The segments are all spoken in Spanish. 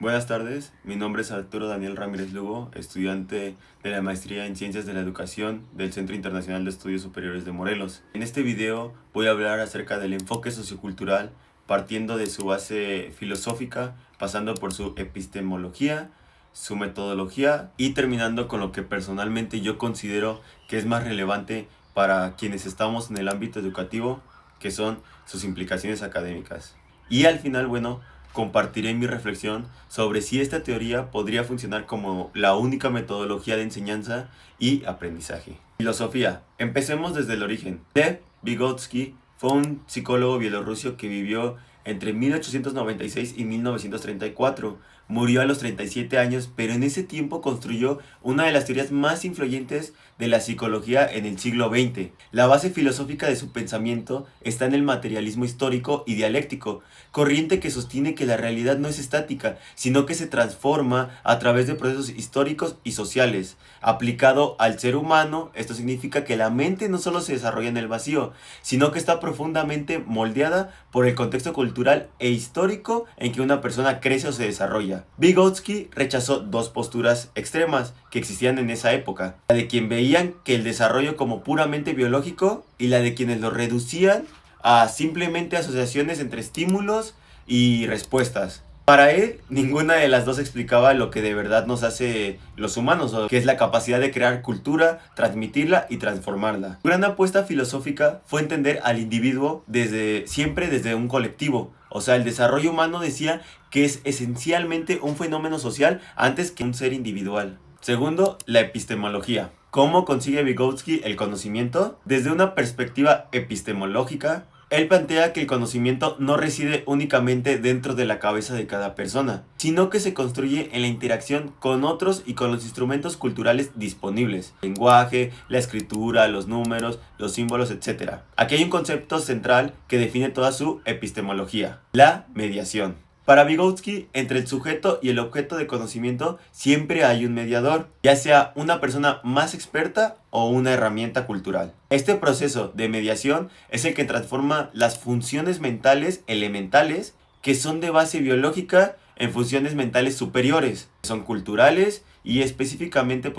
Buenas tardes, mi nombre es Arturo Daniel Ramírez Lugo, estudiante de la Maestría en Ciencias de la Educación del Centro Internacional de Estudios Superiores de Morelos. En este video voy a hablar acerca del enfoque sociocultural, partiendo de su base filosófica, pasando por su epistemología, su metodología y terminando con lo que personalmente yo considero que es más relevante para quienes estamos en el ámbito educativo, que son sus implicaciones académicas. Y al final, compartiré mi reflexión sobre si esta teoría podría funcionar como la única metodología de enseñanza y aprendizaje. Filosofía. Empecemos desde el origen. Lev Vygotsky fue un psicólogo bielorruso que vivió entre 1896 y 1934. Murió a los 37 años, pero en ese tiempo construyó una de las teorías más influyentes de la psicología en el siglo XX. La base filosófica de su pensamiento está en el materialismo histórico y dialéctico, corriente que sostiene que la realidad no es estática, sino que se transforma a través de procesos históricos y sociales. Aplicado al ser humano, esto significa que la mente no solo se desarrolla en el vacío, sino que está profundamente moldeada por el contexto cultural e histórico en que una persona crece o se desarrolla. Vygotsky rechazó dos posturas extremas que existían en esa época: la de quien veían que el desarrollo como puramente biológico y la de quienes lo reducían a simplemente asociaciones entre estímulos y respuestas. Para él, ninguna de las dos explicaba lo que de verdad nos hace los humanos, o que es la capacidad de crear cultura, transmitirla y transformarla. Su gran apuesta filosófica fue entender al individuo siempre desde un colectivo. O sea, el desarrollo humano, decía, que es esencialmente un fenómeno social antes que un ser individual. Segundo, la epistemología. ¿Cómo consigue Vygotsky el conocimiento? Desde una perspectiva epistemológica, él plantea que el conocimiento no reside únicamente dentro de la cabeza de cada persona, sino que se construye en la interacción con otros y con los instrumentos culturales disponibles: el lenguaje, la escritura, los números, los símbolos, etc. Aquí hay un concepto central que define toda su epistemología: la mediación. Para Vygotsky, entre el sujeto y el objeto de conocimiento siempre hay un mediador, ya sea una persona más experta o una herramienta cultural. Este proceso de mediación es el que transforma las funciones mentales elementales, que son de base biológica, en funciones mentales superiores, que son culturales y específicamente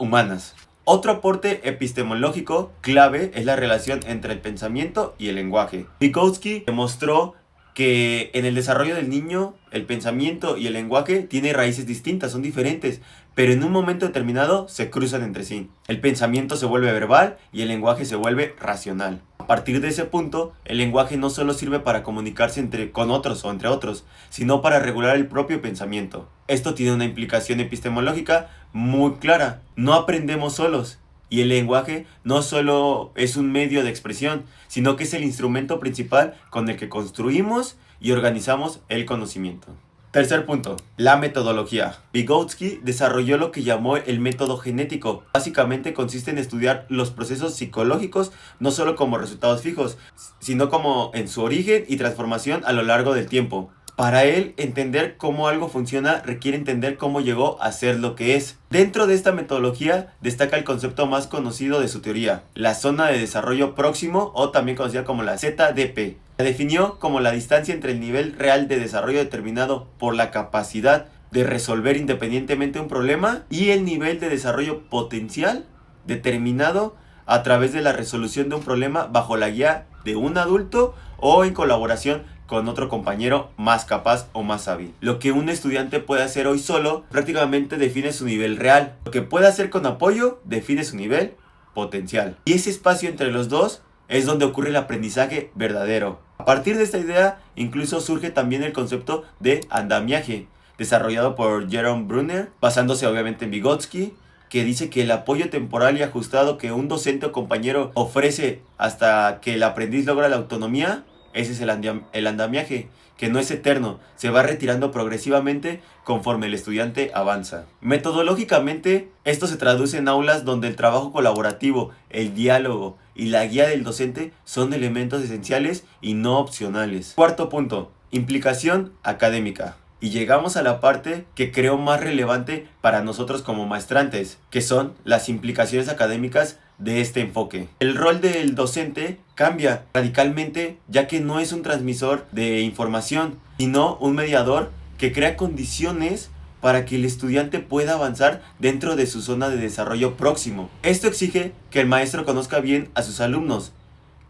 humanas. Otro aporte epistemológico clave es la relación entre el pensamiento y el lenguaje. Vygotsky demostró que en el desarrollo del niño el pensamiento y el lenguaje tienen raíces distintas, son diferentes, pero en un momento determinado se cruzan entre sí. El pensamiento se vuelve verbal y el lenguaje se vuelve racional. A partir de ese punto, el lenguaje no solo sirve para comunicarse con otros o entre otros, sino para regular el propio pensamiento. Esto tiene una implicación epistemológica muy clara: no aprendemos solos. Y el lenguaje no solo es un medio de expresión, sino que es el instrumento principal con el que construimos y organizamos el conocimiento. Tercer punto, la metodología. Vygotsky desarrolló lo que llamó el método genético. Básicamente consiste en estudiar los procesos psicológicos no solo como resultados fijos, sino como en su origen y transformación a lo largo del tiempo. Para él, entender cómo algo funciona requiere entender cómo llegó a ser lo que es. Dentro de esta metodología destaca el concepto más conocido de su teoría: la zona de desarrollo próximo, o también conocida como la ZDP. La definió como la distancia entre el nivel real de desarrollo determinado por la capacidad de resolver independientemente un problema y el nivel de desarrollo potencial determinado a través de la resolución de un problema bajo la guía de un adulto o en colaboración con otro compañero más capaz o más hábil. Lo que un estudiante puede hacer hoy solo prácticamente define su nivel real. Lo que puede hacer con apoyo define su nivel potencial. Y ese espacio entre los dos es donde ocurre el aprendizaje verdadero. A partir de esta idea, incluso surge también el concepto de andamiaje, desarrollado por Jerome Brunner, basándose obviamente en Vygotsky, que dice que el apoyo temporal y ajustado que un docente o compañero ofrece hasta que el aprendiz logra la autonomía, ese es el andamiaje, que no es eterno, se va retirando progresivamente conforme el estudiante avanza. Metodológicamente, esto se traduce en aulas donde el trabajo colaborativo, el diálogo y la guía del docente son elementos esenciales y no opcionales. Cuarto punto, implicación académica. Y llegamos a la parte que creo más relevante para nosotros como maestrantes, que son las implicaciones académicas de este enfoque. El rol del docente cambia radicalmente, ya que no es un transmisor de información, sino un mediador que crea condiciones para que el estudiante pueda avanzar dentro de su zona de desarrollo próximo. Esto exige que el maestro conozca bien a sus alumnos,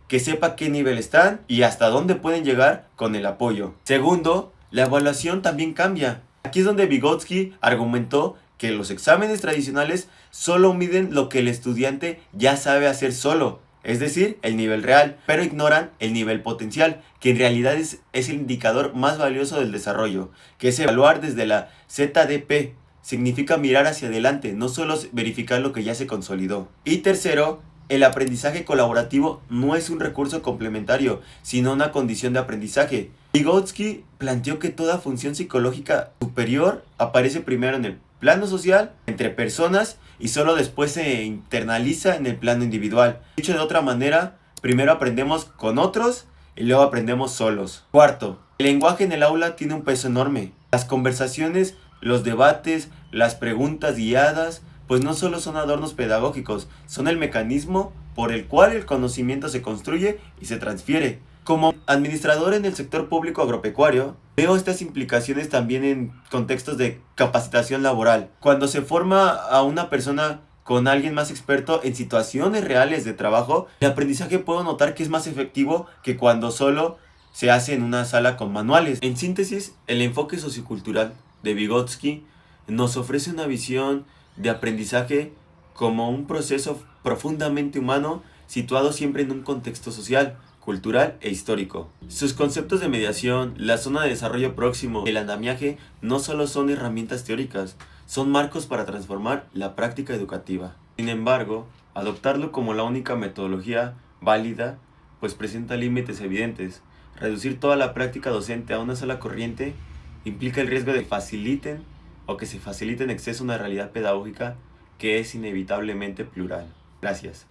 que sepa qué nivel están y hasta dónde pueden llegar con el apoyo. Segundo, la evaluación también cambia. Aquí es donde Vygotsky argumentó que los exámenes tradicionales solo miden lo que el estudiante ya sabe hacer solo, es decir, el nivel real, pero ignoran el nivel potencial, que en realidad es el indicador más valioso del desarrollo, que es evaluar desde la ZDP. Significa mirar hacia adelante, no solo verificar lo que ya se consolidó. Y tercero, el aprendizaje colaborativo no es un recurso complementario, sino una condición de aprendizaje. Vygotsky planteó que toda función psicológica superior aparece primero en el plano social, entre personas, y solo después se internaliza en el plano individual. Dicho de otra manera, primero aprendemos con otros y luego aprendemos solos. Cuarto, el lenguaje en el aula tiene un peso enorme. Las conversaciones, los debates, las preguntas guiadas, pues no solo son adornos pedagógicos, son el mecanismo por el cual el conocimiento se construye y se transfiere. Como administrador en el sector público agropecuario, veo estas implicaciones también en contextos de capacitación laboral. Cuando se forma a una persona con alguien más experto en situaciones reales de trabajo, el aprendizaje puedo notar que es más efectivo que cuando solo se hace en una sala con manuales. En síntesis, el enfoque sociocultural de Vygotsky nos ofrece una visión de aprendizaje como un proceso profundamente humano situado siempre en un contexto social, cultural e histórico. Sus conceptos de mediación, la zona de desarrollo próximo, el andamiaje, no solo son herramientas teóricas, son marcos para transformar la práctica educativa. Sin embargo, adoptarlo como la única metodología válida, pues presenta límites evidentes. Reducir toda la práctica docente a una sola corriente implica el riesgo de que se facilite en exceso una realidad pedagógica que es inevitablemente plural. Gracias.